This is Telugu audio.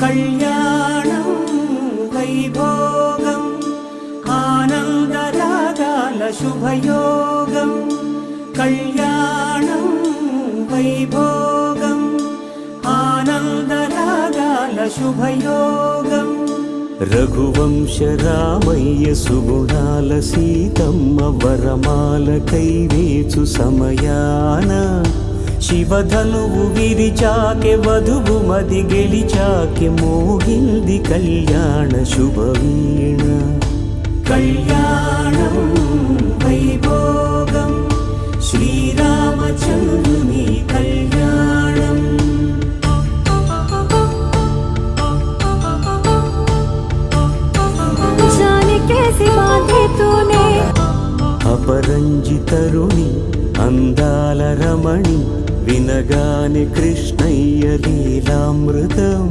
కళ్యాణం వైభోగం ఆనందరాగాల శుభయోగం కళ్యాణం వైభోగం ఆనందరాగాల శుభయోగం రఘువంశ రామయ్య సుగుణాల సీతమ్మ వరమాల కైవేచు సమయాన శివధనువు విరిచాకె వధువు మది గెలిచాకె మోగింది కళ్యాణ శుభవీణ కళ్యాణం వైభోగం శ్రీరామచంద్రుని కళ్యాణం అపరంజి తరుణి అందాల రమణి వినగానే కృష్ణయ్య లీలామృతం